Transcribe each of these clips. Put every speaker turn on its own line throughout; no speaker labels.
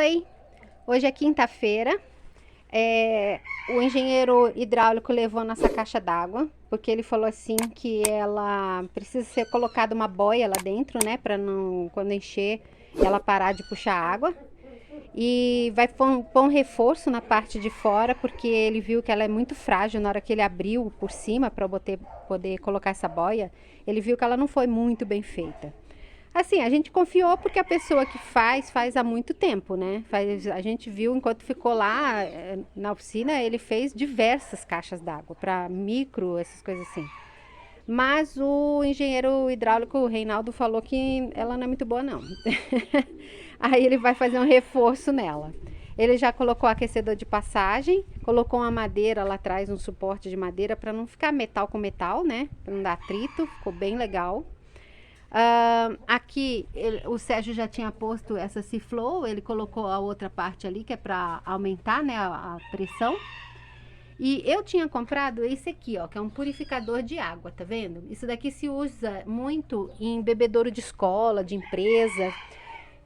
Oi, hoje é quinta-feira. O engenheiro hidráulico levou nossa caixa d'água, porque ele falou assim que ela precisa ser colocada uma boia lá dentro, né, para não, quando encher, ela parar de puxar água. E vai pôr um reforço na parte de fora, porque ele viu que ela é muito frágil. Na hora que ele abriu por cima para poder colocar essa boia, ele viu que ela não foi muito bem feita. Assim, a gente confiou porque a pessoa que faz há muito tempo, né? A gente viu enquanto ficou lá na oficina, ele fez diversas caixas d'água para micro, essas coisas assim. Mas o engenheiro hidráulico, o Reinaldo, falou que ela não é muito boa, não. Aí ele vai fazer um reforço nela. Ele já colocou aquecedor de passagem, colocou uma madeira lá atrás, um suporte de madeira para não ficar metal com metal, né? Para não dar atrito, ficou bem legal. Aqui o Sérgio já tinha posto essa Ciflow, ele colocou a outra parte ali que é para aumentar, né, a pressão. E eu tinha comprado esse aqui, ó, que é um purificador de água, tá vendo? Isso daqui se usa muito em bebedouro de escola, de empresa.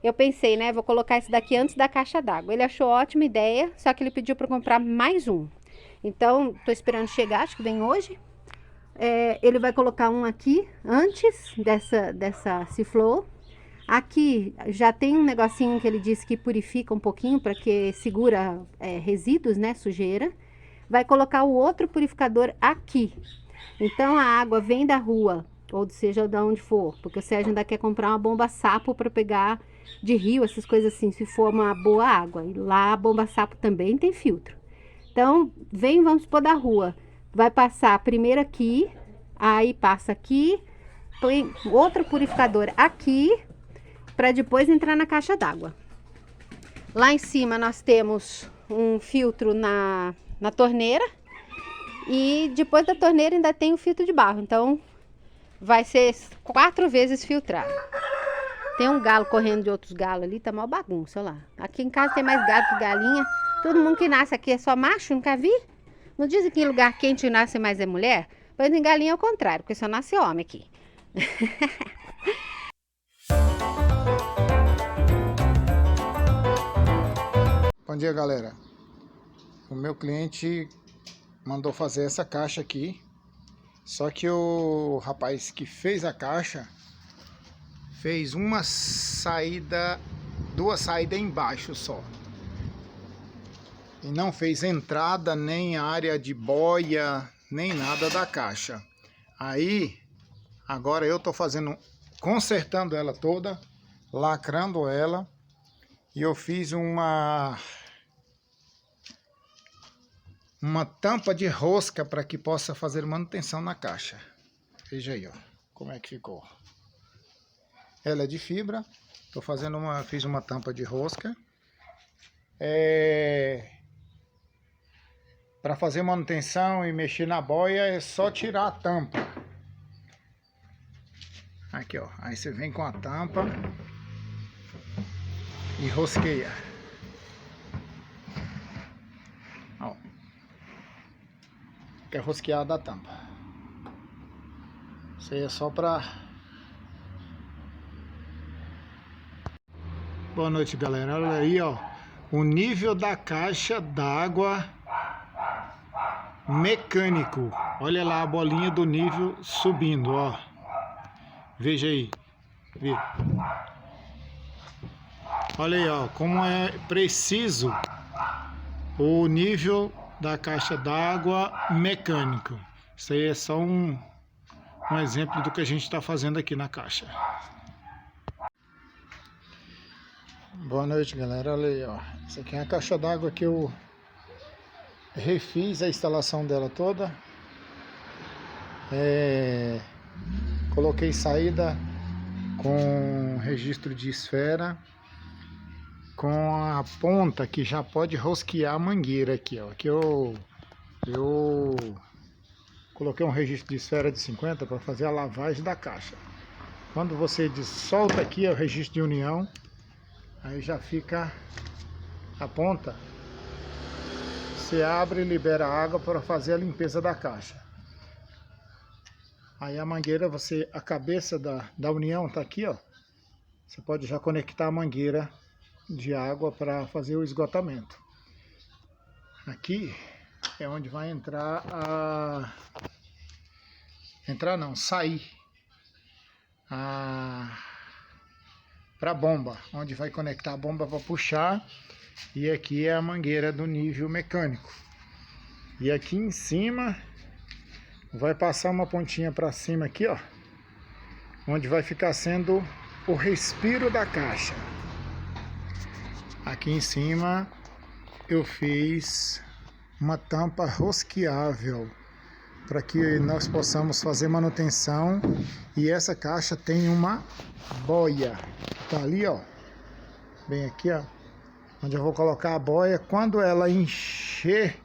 Eu pensei, né, vou colocar esse daqui antes da caixa d'água. Ele achou ótima ideia, só que ele pediu para comprar mais um. Então, tô esperando chegar, acho que vem hoje. Ele vai colocar um aqui antes dessa Ciflow. Aqui já tem um negocinho que ele disse que purifica um pouquinho para que segura resíduos, né, sujeira. Vai colocar o outro purificador aqui. Então a água vem da rua, ou seja, de onde for, porque o Sérgio ainda quer comprar uma bomba sapo para pegar de rio, essas coisas assim, se for uma boa água. E lá a bomba sapo também tem filtro. Então, vamos pôr da rua. Vai passar primeiro aqui, aí passa aqui, põe outro purificador aqui, para depois entrar na caixa d'água. Lá em cima nós temos um filtro na torneira e depois da torneira ainda tem o filtro de barro, então vai ser 4 vezes filtrado. Tem um galo correndo de outros galos ali, tá mal bagunça, olha lá. Aqui em casa tem mais galo que galinha. Todo mundo que nasce aqui é só macho, nunca vi. Não dizem que em lugar quente nasce mais é mulher? Pois em galinha é o contrário, porque só nasce homem aqui.
Bom dia, galera. O meu cliente mandou fazer essa caixa aqui, só que o rapaz que fez a caixa fez uma saída, 2 saídas embaixo só, e não fez entrada nem área de boia nem nada da caixa. Aí agora eu tô consertando ela toda, lacrando ela, e eu fiz uma tampa de rosca para que possa fazer manutenção na caixa. Veja aí, ó, como é que ficou. Ela é de fibra. Fiz uma tampa de rosca. Para fazer manutenção e mexer na boia é só tirar a tampa. Aqui, ó. Aí você vem com a tampa e rosqueia. Ó. Que é rosqueada a tampa. Isso aí é só para... Boa noite, galera. Olha aí, ó, o nível da caixa d'água mecânico. Olha lá a bolinha do nível subindo, ó. Veja aí. Olha aí, ó, como é preciso o nível da caixa d'água mecânico. Isso aí é só um exemplo do que a gente está fazendo aqui na caixa. Boa noite, galera. Olha aí, ó. Essa aqui é a caixa d'água que eu refiz a instalação dela toda. Coloquei saída com registro de esfera, com a ponta que já pode rosquear a mangueira aqui, ó. Aqui eu coloquei um registro de esfera de 50 para fazer a lavagem da caixa. Quando você solta aqui, é o registro de união. Aí já fica a ponta, você abre e libera a água para fazer a limpeza da caixa. Aí a mangueira, a cabeça da união tá aqui, ó. Você pode já conectar a mangueira de água para fazer o esgotamento. Aqui é onde vai entrar sair para a bomba, onde vai conectar a bomba para puxar. E aqui é a mangueira do nível mecânico. E aqui em cima vai passar uma pontinha para cima aqui, ó, onde vai ficar sendo o respiro da caixa. Aqui em cima eu fiz uma tampa rosqueável para que nós possamos fazer manutenção. E essa caixa tem uma boia, tá ali, ó, bem aqui, ó, onde eu vou colocar a boia. Quando ela encher,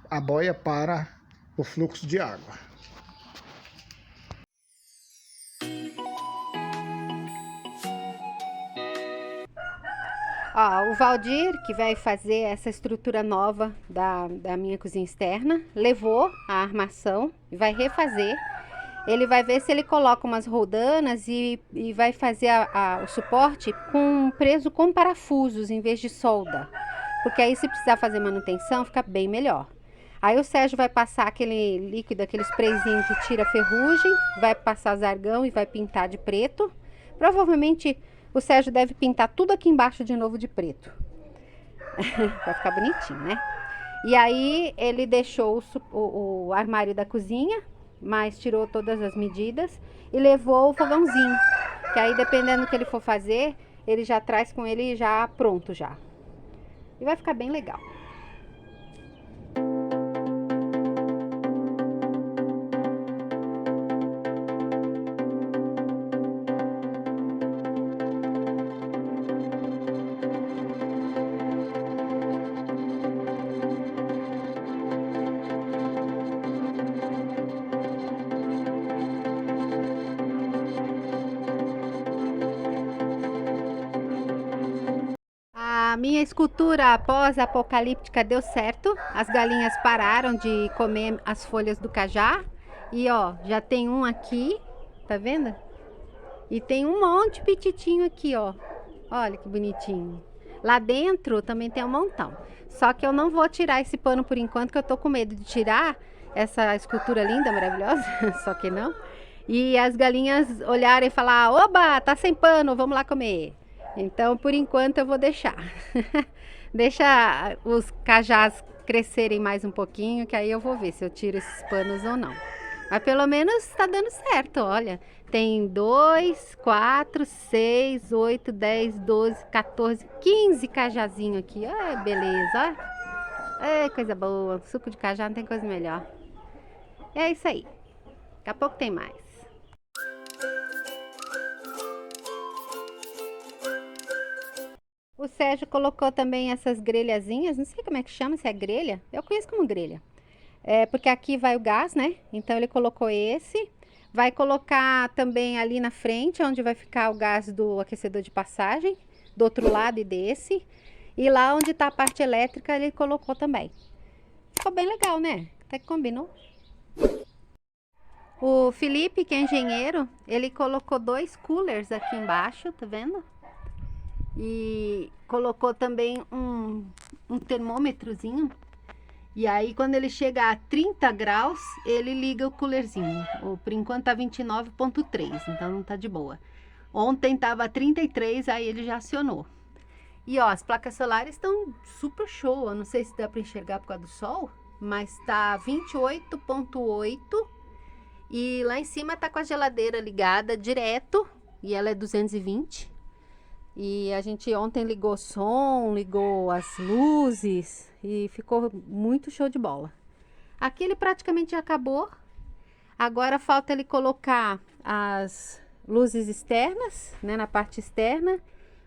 a boia para o fluxo de água.
Ó, o Valdir, que vai fazer essa estrutura nova da minha cozinha externa, levou a armação e vai refazer. Ele vai ver se ele coloca umas roldanas e vai fazer o suporte preso com parafusos em vez de solda. Porque aí, se precisar fazer manutenção, fica bem melhor. Aí o Sérgio vai passar aquele líquido, aquele sprayzinho que tira a ferrugem, vai passar zargão e vai pintar de preto. Provavelmente o Sérgio deve pintar tudo aqui embaixo de novo de preto. Vai ficar bonitinho, né? E aí ele deixou o armário da cozinha, mas tirou todas as medidas e levou o fogãozinho. Que aí, dependendo do que ele for fazer, ele já traz com ele já pronto já. E vai ficar bem legal. A minha escultura pós-apocalíptica deu certo. As galinhas pararam de comer as folhas do cajá. E ó, já tem um aqui, tá vendo? E tem um monte petitinho aqui, ó. Olha que bonitinho. Lá dentro também tem um montão. Só que eu não vou tirar esse pano por enquanto, que eu tô com medo de tirar essa escultura linda, maravilhosa. Só que não. E as galinhas olharem e falar: oba, tá sem pano, vamos lá comer. Então, por enquanto, eu vou deixar. Deixa os cajás crescerem mais um pouquinho, que aí eu vou ver se eu tiro esses panos ou não. Mas pelo menos está dando certo, olha. Tem 2, 4, 6, 8, 10, 12, 14, 15 cajazinhos aqui. Ai, beleza, ó. É coisa boa. Suco de cajá não tem coisa melhor. É isso aí. Daqui a pouco tem mais. O Sérgio colocou também essas grelhazinhas, não sei como é que chama, se é grelha, eu conheço como grelha. É porque aqui vai o gás, né? Então ele colocou esse, vai colocar também ali na frente, onde vai ficar o gás do aquecedor de passagem, do outro lado e desse. E lá onde tá a parte elétrica ele colocou também. Ficou bem legal, né? Até que combinou. O Felipe, que é engenheiro, ele colocou 2 coolers aqui embaixo, tá vendo? E colocou também um termômetrozinho. E aí, quando ele chega a 30 graus, ele liga o coolerzinho. Por enquanto tá 29,3, então não tá de boa. Ontem tava 33, aí ele já acionou. E ó, as placas solares estão super show. Eu não sei se dá para enxergar por causa do sol, mas tá 28,8. E lá em cima tá com a geladeira ligada direto, e ela é 220. E a gente ontem ligou som, ligou as luzes e ficou muito show de bola. Aqui ele praticamente já acabou. Agora falta ele colocar as luzes externas, né, na parte externa.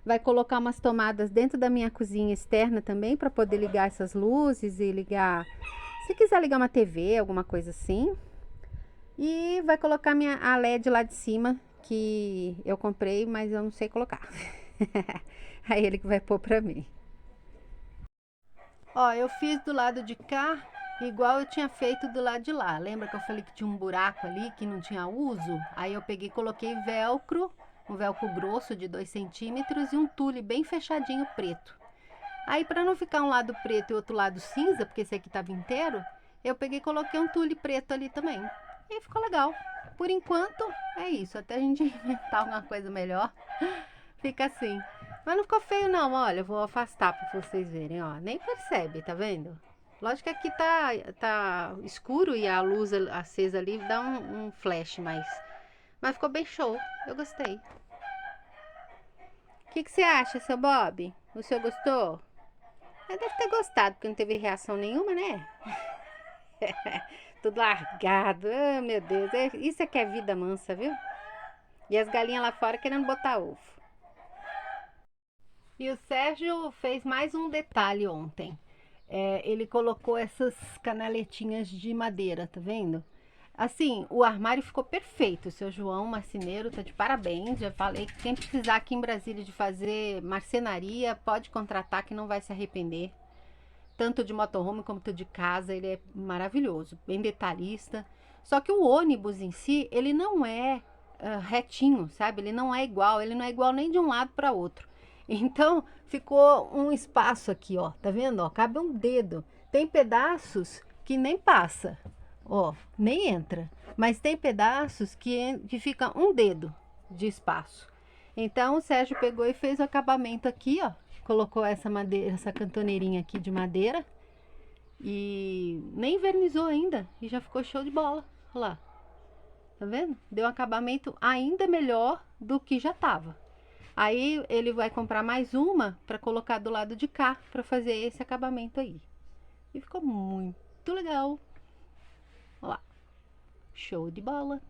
Vai colocar umas tomadas dentro da minha cozinha externa também, para poder ligar essas luzes e ligar, se quiser ligar uma TV, alguma coisa assim. E vai colocar a LED lá de cima, que eu comprei, mas eu não sei colocar. Aí ele que vai pôr pra mim. Ó, eu fiz do lado de cá igual eu tinha feito do lado de lá. Lembra que eu falei que tinha um buraco ali que não tinha uso? Aí eu peguei e coloquei velcro um velcro grosso de 2 centímetros e um tule bem fechadinho preto. Aí, para não ficar um lado preto e outro lado cinza, porque esse aqui tava inteiro, eu peguei e coloquei um tule preto ali também. E ficou legal. Por enquanto, é isso. Até a gente inventar alguma coisa melhor, fica assim. Mas não ficou feio não, olha, eu vou afastar para vocês verem, ó. Nem percebe, tá vendo? Lógico que aqui tá escuro e a luz acesa ali dá um flash, mas ficou bem show. Eu gostei. O que você acha, seu Bob? O senhor gostou? Deve ter gostado, porque não teve reação nenhuma, né? Tudo largado. Oh, meu Deus. Isso é que é vida mansa, viu? E as galinhas lá fora querendo botar ovo. E o Sérgio fez mais um detalhe ontem. Ele colocou essas canaletinhas de madeira, tá vendo? Assim, o armário ficou perfeito. O seu João Marceneiro tá de parabéns. Já falei que quem precisar aqui em Brasília de fazer marcenaria, pode contratar que não vai se arrepender. Tanto de motorhome como de casa, ele é maravilhoso, bem detalhista. Só que o ônibus em si, ele não é retinho, sabe? Ele não é igual nem de um lado para outro. Então, ficou um espaço aqui, ó, tá vendo? Ó, cabe um dedo. Tem pedaços que nem passa, ó, nem entra. Mas tem pedaços que fica um dedo de espaço. Então, o Sérgio pegou e fez o acabamento aqui, ó. Colocou essa madeira, essa cantoneirinha aqui de madeira e nem invernizou ainda e já ficou show de bola. Olha lá, tá vendo? Deu um acabamento ainda melhor do que já tava. Aí ele vai comprar mais uma para colocar do lado de cá para fazer esse acabamento aí. E ficou muito legal. Olha lá, show de bola.